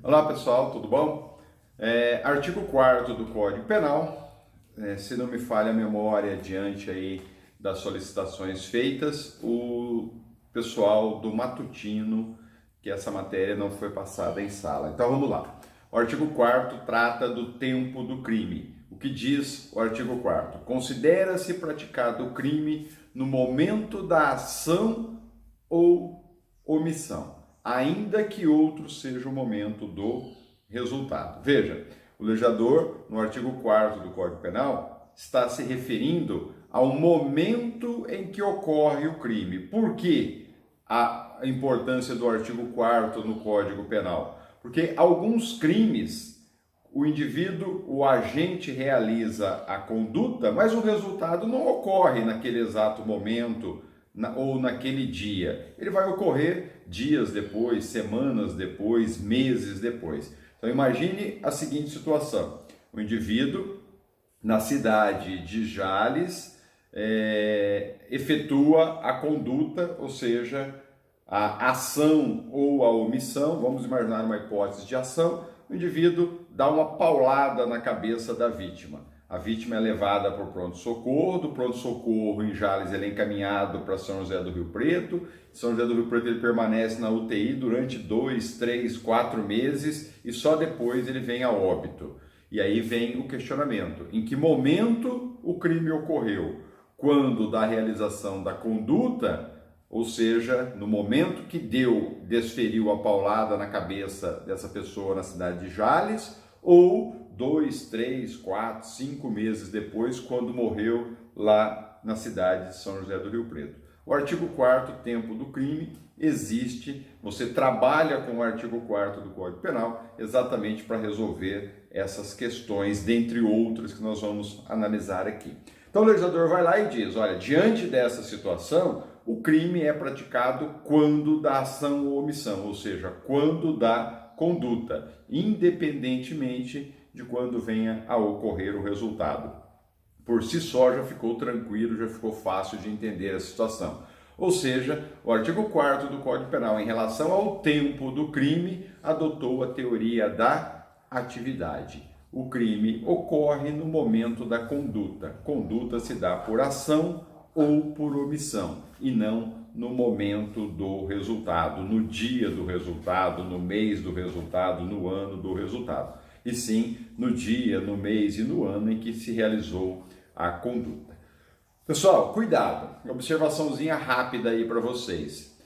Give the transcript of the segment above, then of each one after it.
Olá pessoal, tudo bom? Artigo 4º do Código Penal, se não me falha a memória diante aí das solicitações feitas, o pessoal do matutino, que essa matéria não foi passada em sala. Então vamos lá. O artigo 4º trata do tempo do crime. O que diz o artigo 4º? Considera-se praticado o crime no momento da ação ou omissão, ainda que outro seja o momento do resultado. Veja, o legislador, no artigo 4º do Código Penal, está se referindo ao momento em que ocorre o crime. Por que a importância do artigo 4º no Código Penal? Porque alguns crimes, o indivíduo, o agente realiza a conduta, mas o resultado não ocorre naquele exato momento, ou naquele dia. Ele vai ocorrer dias depois, semanas depois, meses depois. Então imagine a seguinte situação: o indivíduo na cidade de Jales efetua a conduta, ou seja, a ação ou a omissão. Vamos imaginar uma hipótese de ação. O indivíduo dá uma paulada na cabeça da vítima. A vítima é levada para o pronto-socorro, do pronto-socorro em Jales ele é encaminhado para São José do Rio Preto. Em São José do Rio Preto ele permanece na UTI durante 2, 3, 4 meses e só depois ele vem a óbito. E aí vem o questionamento: em que momento o crime ocorreu? Quando da realização da conduta, ou seja, no momento que desferiu a paulada na cabeça dessa pessoa na cidade de Jales, ou 2, 3, 4, 5 meses depois, quando morreu lá na cidade de São José do Rio Preto. O artigo 4º, tempo do crime, existe. Você trabalha com o artigo 4º do Código Penal exatamente para resolver essas questões, dentre outras que nós vamos analisar aqui. Então o legislador vai lá e diz: olha, diante dessa situação, o crime é praticado quando da ação ou omissão, ou seja, quando da conduta, independentemente de quando venha a ocorrer o resultado. Por si só já ficou tranquilo, já ficou fácil de entender a situação. Ou seja, o artigo 4º do Código Penal, em relação ao tempo do crime, adotou a teoria da atividade. O crime ocorre no momento da conduta. Conduta se dá por ação ou por omissão, e não no momento do resultado, no dia do resultado, no mês do resultado, no ano do resultado, e sim no dia, no mês e no ano em que se realizou a conduta. Pessoal, cuidado, observaçãozinha rápida aí para vocês.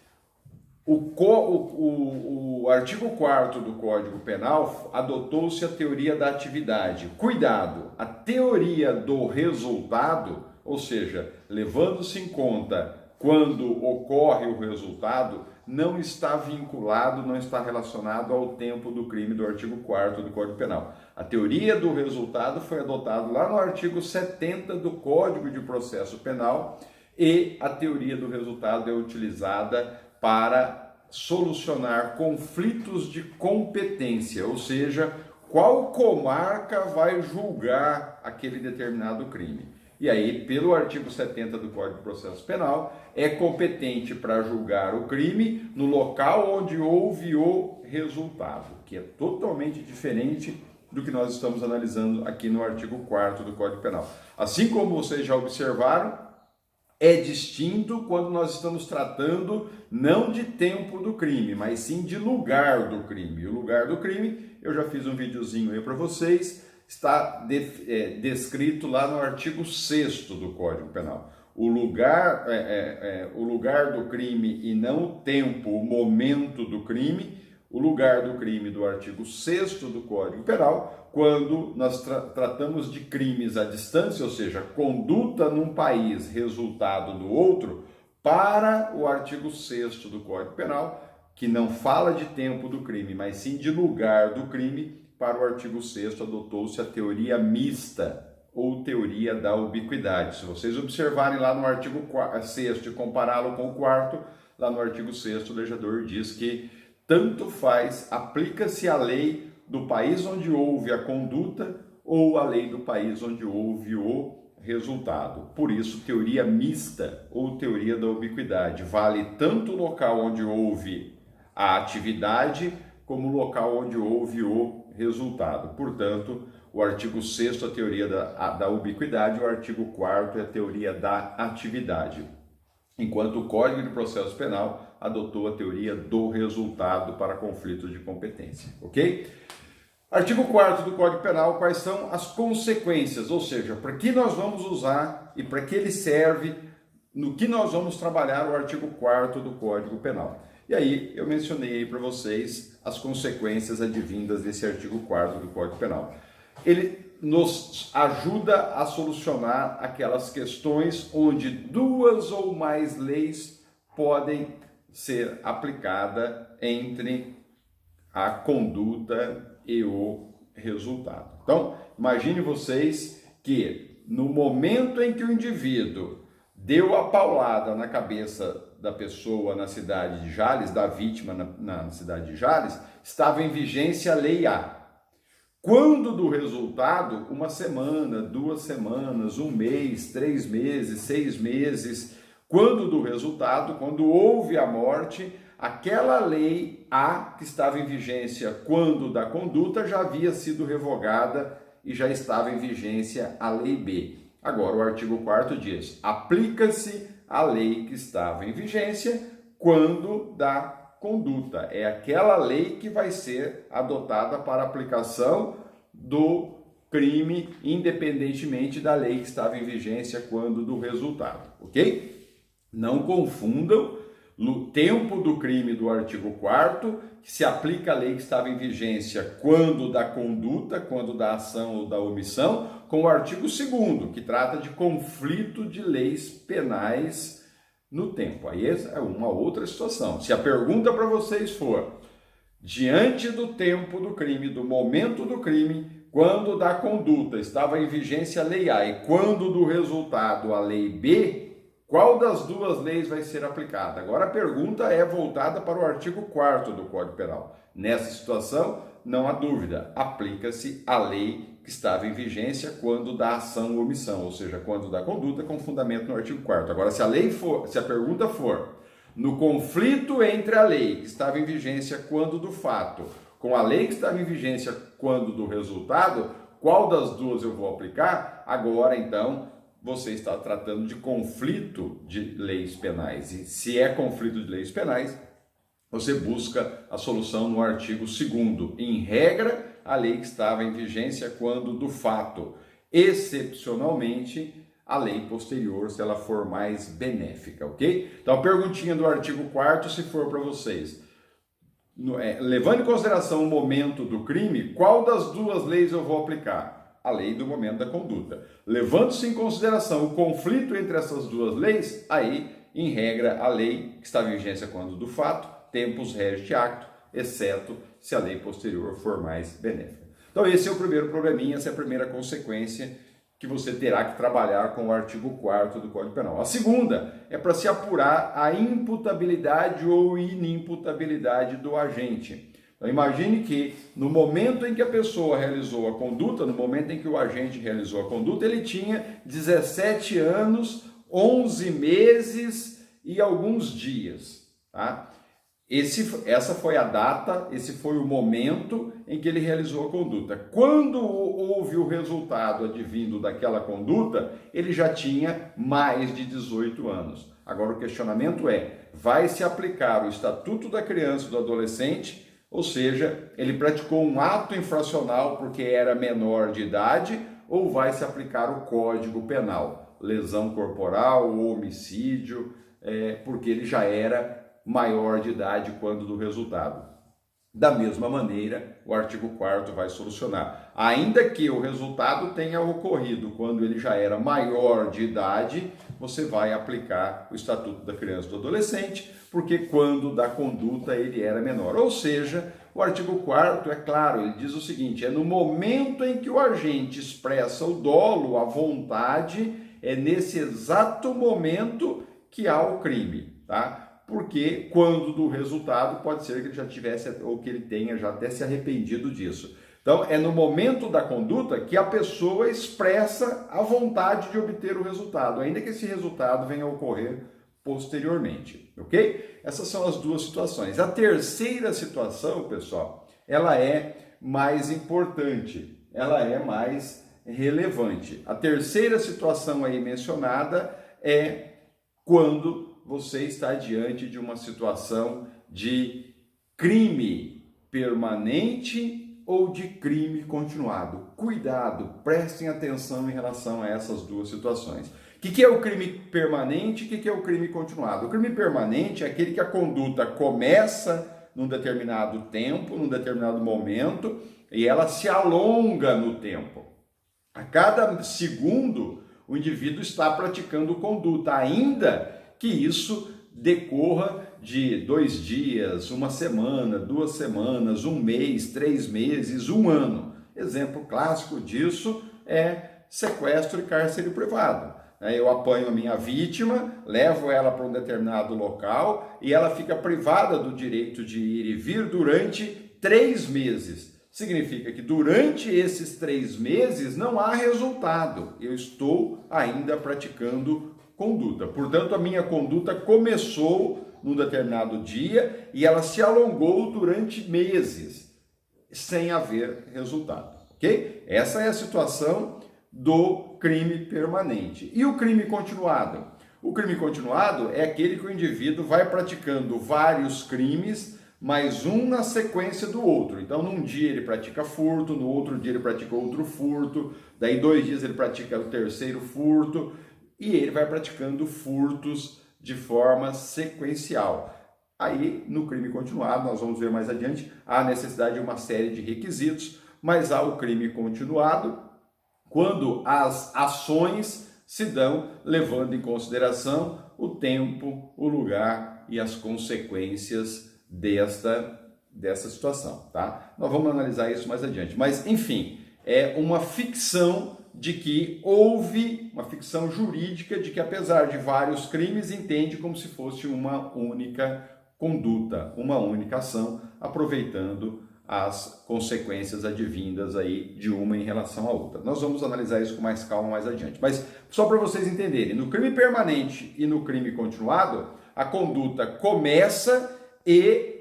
O artigo 4º do Código Penal adotou-se a teoria da atividade. Cuidado, a teoria do resultado, ou seja, levando-se em conta quando ocorre o resultado, não está vinculado, não está relacionado ao tempo do crime do artigo 4º do Código Penal. A teoria do resultado foi adotada lá no artigo 70 do Código de Processo Penal, e a teoria do resultado é utilizada para solucionar conflitos de competência, ou seja, qual comarca vai julgar aquele determinado crime. E aí, pelo artigo 70 do Código de Processo Penal, é competente para julgar o crime no local onde houve o resultado, que é totalmente diferente do que nós estamos analisando aqui no artigo 4º do Código Penal. Assim como vocês já observaram, é distinto quando nós estamos tratando não de tempo do crime, mas sim de lugar do crime. O lugar do crime, eu já fiz um videozinho aí para vocês, está descrito lá no artigo 6º do Código Penal. O lugar do crime e não o tempo, o momento do crime. O lugar do crime do artigo 6º do Código Penal, quando nós tratamos de crimes à distância, ou seja, conduta num país, resultado no outro, para o artigo 6º do Código Penal, que não fala de tempo do crime, mas sim de lugar do crime. Para o artigo 6º adotou-se a teoria mista, ou teoria da ubiquidade. Se vocês observarem lá no artigo 6º e compará-lo com o 4º, lá no artigo 6º o legislador diz que tanto faz, aplica-se a lei do país onde houve a conduta ou a lei do país onde houve o resultado. Por isso, teoria mista ou teoria da ubiquidade vale tanto o local onde houve a atividade como local onde houve o resultado. Portanto, o artigo 6º, a teoria da ubiquidade, o artigo 4º é a teoria da atividade. Enquanto o Código de Processo Penal adotou a teoria do resultado para conflitos de competência, ok? Artigo 4º do Código Penal, quais são as consequências, ou seja, para que nós vamos usar e para que ele serve, no que nós vamos trabalhar o artigo 4º do Código Penal. E aí eu mencionei aí para vocês as consequências advindas desse artigo 4º do Código Penal. Ele nos ajuda a solucionar aquelas questões onde duas ou mais leis podem ser aplicadas entre a conduta e o resultado. Então, imagine vocês que no momento em que o indivíduo deu a paulada na cabeça da pessoa na cidade de Jales, da vítima na cidade de Jales, estava em vigência a lei A. Quando do resultado, 1 semana, 2 semanas, 1 mês, 3 meses, 6 meses, quando do resultado, quando houve a morte, aquela lei A que estava em vigência quando da conduta já havia sido revogada e já estava em vigência a lei B. Agora o artigo 4º diz: aplica-se a lei que estava em vigência quando da conduta. É aquela lei que vai ser adotada para aplicação do crime, independentemente da lei que estava em vigência quando do resultado, ok? Não confundam no tempo do crime do artigo 4º, que se aplica a lei que estava em vigência quando da conduta, quando da ação ou da omissão, com o artigo 2º, que trata de conflito de leis penais no tempo. Aí é uma outra situação. Se a pergunta para vocês for, diante do tempo do crime, do momento do crime, quando da conduta estava em vigência a lei A e quando do resultado a lei B, qual das duas leis vai ser aplicada? Agora a pergunta é voltada para o artigo 4º do Código Penal. Nessa situação, não há dúvida, aplica-se a lei que estava em vigência quando da ação ou omissão, ou seja, quando da conduta, com fundamento no artigo 4º. Agora, se a pergunta for no conflito entre a lei que estava em vigência quando do fato, com a lei que estava em vigência quando do resultado, qual das duas eu vou aplicar? Agora, então, você está tratando de conflito de leis penais. E se é conflito de leis penais, você busca a solução no artigo 2º. Em regra, a lei que estava em vigência quando do fato. Excepcionalmente, a lei posterior, se ela for mais benéfica, ok? Então, a perguntinha do artigo 4º, se for para vocês, levando em consideração o momento do crime, qual das duas leis eu vou aplicar? A lei do momento da conduta. Levando-se em consideração o conflito entre essas duas leis, aí, em regra, a lei que estava em vigência quando do fato, tempus regit acto, exceto se a lei posterior for mais benéfica. Então esse é o primeiro probleminha, essa é a primeira consequência que você terá que trabalhar com o artigo 4º do Código Penal. A segunda é para se apurar a imputabilidade ou inimputabilidade do agente. Então imagine que no momento em que a pessoa realizou a conduta, no momento em que o agente realizou a conduta, ele tinha 17 anos, 11 meses e alguns dias, tá? Essa foi a data, esse foi o momento em que ele realizou a conduta. Quando houve o resultado advindo daquela conduta, ele já tinha mais de 18 anos. Agora o questionamento é, vai se aplicar o Estatuto da Criança e do Adolescente, ou seja, ele praticou um ato infracional porque era menor de idade, ou vai se aplicar o Código Penal, lesão corporal ou homicídio, porque ele já era maior de idade quando do resultado. Da mesma maneira, o artigo 4º vai solucionar. Ainda que o resultado tenha ocorrido quando ele já era maior de idade, você vai aplicar o Estatuto da Criança e do Adolescente, porque quando da conduta ele era menor. Ou seja, o artigo 4º, é claro, ele diz o seguinte, é no momento em que o agente expressa o dolo, a vontade, é nesse exato momento que há o crime, tá? Porque quando do resultado pode ser que ele já tivesse ou que ele tenha já até se arrependido disso. Então, é no momento da conduta que a pessoa expressa a vontade de obter o resultado, ainda que esse resultado venha a ocorrer posteriormente, ok? Essas são as duas situações. A terceira situação, pessoal, ela é mais importante, ela é mais relevante. A terceira situação aí mencionada é quando você está diante de uma situação de crime permanente ou de crime continuado. Cuidado, prestem atenção em relação a essas duas situações. O que é o crime permanente e o que é o crime continuado? O crime permanente é aquele que a conduta começa num determinado tempo, num determinado momento, e ela se alonga no tempo. A cada segundo, o indivíduo está praticando conduta, ainda que isso decorra de 2 dias, 1 semana, 2 semanas, 1 mês, 3 meses, 1 ano. Exemplo clássico disso é sequestro e cárcere privado. Eu apanho a minha vítima, levo ela para um determinado local e ela fica privada do direito de ir e vir durante 3 meses. Significa que durante esses 3 meses não há resultado. Eu estou ainda praticando conduta. Portanto, a minha conduta começou num determinado dia e ela se alongou durante meses, sem haver resultado, ok? Essa é a situação do crime permanente. E o crime continuado? O crime continuado é aquele que o indivíduo vai praticando vários crimes, mas um na sequência do outro. Então, num dia ele pratica furto, no outro dia ele pratica outro furto, daí 2 dias ele pratica o terceiro furto, e ele vai praticando furtos de forma sequencial. Aí, no crime continuado, nós vamos ver mais adiante, há necessidade de uma série de requisitos, mas há o crime continuado quando as ações se dão levando em consideração o tempo, o lugar e as consequências dessa situação, tá? Nós vamos analisar isso mais adiante. Mas, enfim, é uma ficção de que houve, uma ficção jurídica de que, apesar de vários crimes, entende como se fosse uma única conduta, uma única ação, aproveitando as consequências advindas aí de uma em relação à outra. Nós vamos analisar isso com mais calma mais adiante. Mas só para vocês entenderem, no crime permanente e no crime continuado, a conduta começa e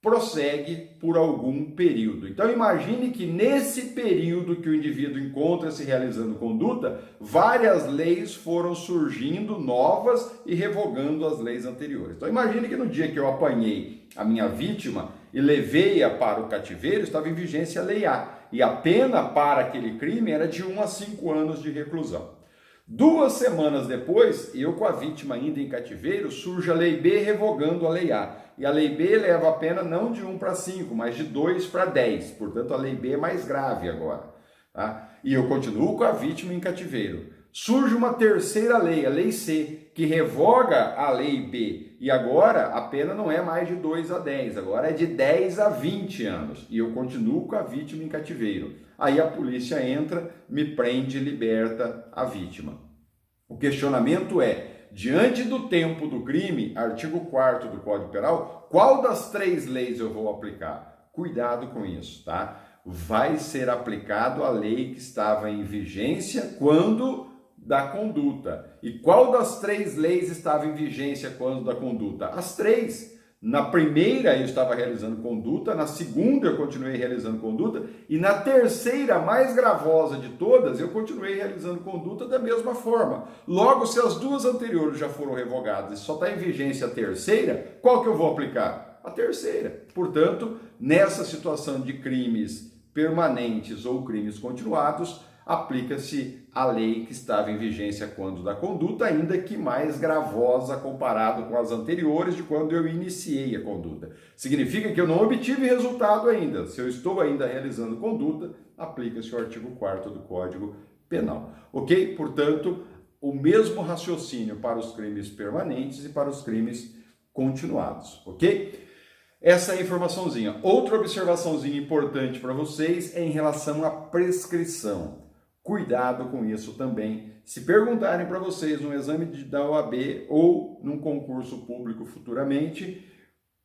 prossegue por algum período. Então imagine que nesse período que o indivíduo encontra-se realizando conduta, várias leis foram surgindo novas e revogando as leis anteriores. Então imagine que no dia que eu apanhei a minha vítima e levei-a para o cativeiro, estava em vigência a Lei A, e a pena para aquele crime era de 1 a 5 anos de reclusão. 2 semanas depois, eu com a vítima ainda em cativeiro, surge a Lei B revogando a Lei A. E a Lei B leva a pena não de 1 para 5, mas de 2 para 10. Portanto, a Lei B é mais grave agora. Tá? E eu continuo com a vítima em cativeiro. Surge uma terceira lei, a Lei C, que revoga a Lei B. E agora a pena não é mais de 2 a 10, agora é de 10 a 20 anos. E eu continuo com a vítima em cativeiro. Aí a polícia entra, me prende e liberta a vítima. O questionamento é, diante do tempo do crime, artigo 4º do Código Penal, qual das 3 leis eu vou aplicar? Cuidado com isso, tá? Vai ser aplicado a lei que estava em vigência quando da conduta. E qual das 3 leis estava em vigência quando da conduta? As 3. Na primeira eu estava realizando conduta, na segunda eu continuei realizando conduta e na terceira, mais gravosa de todas, eu continuei realizando conduta da mesma forma. Logo, se as 2 anteriores já foram revogadas e só está em vigência a terceira, qual que eu vou aplicar? A terceira. Portanto, nessa situação de crimes permanentes ou crimes continuados, aplica-se a lei que estava em vigência quando da conduta, ainda que mais gravosa comparado com as anteriores de quando eu iniciei a conduta. Significa que eu não obtive resultado ainda. Se eu estou ainda realizando conduta, aplica-se o artigo 4º do Código Penal. Ok? Portanto, o mesmo raciocínio para os crimes permanentes e para os crimes continuados. Ok? Essa é a informaçãozinha. Outra observaçãozinha importante para vocês é em relação à prescrição. Cuidado com isso também. Se perguntarem para vocês no exame da OAB ou num concurso público futuramente,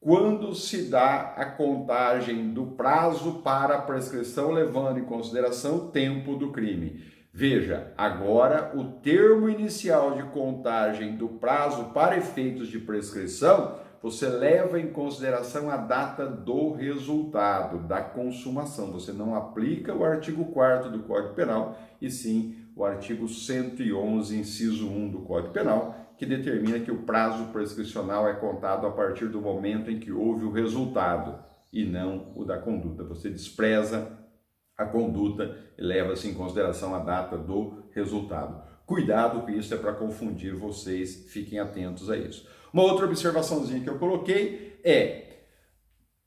quando se dá a contagem do prazo para a prescrição, levando em consideração o tempo do crime. Veja, agora o termo inicial de contagem do prazo para efeitos de prescrição você leva em consideração a data do resultado, da consumação. Você não aplica o artigo 4º do Código Penal, e sim o artigo 111, inciso 1 do Código Penal, que determina que o prazo prescricional é contado a partir do momento em que houve o resultado, e não o da conduta. Você despreza a conduta e leva-se em consideração a data do resultado. Cuidado com isso, é para confundir vocês, fiquem atentos a isso. Uma outra observaçãozinha que eu coloquei é,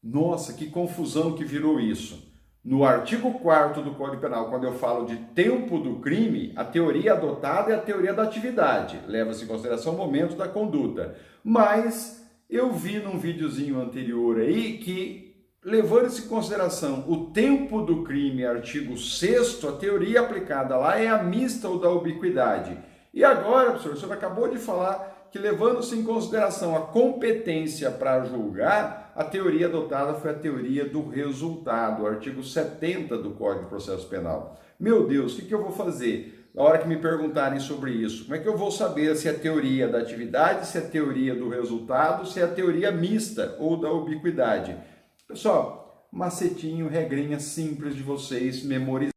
nossa, que confusão que virou isso. No artigo 4º do Código Penal, quando eu falo de tempo do crime, a teoria adotada é a teoria da atividade, leva-se em consideração o momento da conduta. Mas eu vi num videozinho anterior aí que, levando-se em consideração o tempo do crime, artigo 6º, a teoria aplicada lá é a mista ou da ubiquidade. E agora, professor, o senhor acabou de falar que, levando-se em consideração a competência para julgar, a teoria adotada foi a teoria do resultado, o artigo 70 do Código de Processo Penal. Meu Deus, o que eu vou fazer? Na hora que me perguntarem sobre isso, como é que eu vou saber se é teoria da atividade, se é teoria do resultado, se é a teoria mista ou da ubiquidade? Pessoal, macetinho, regrinha simples de vocês memorizarem.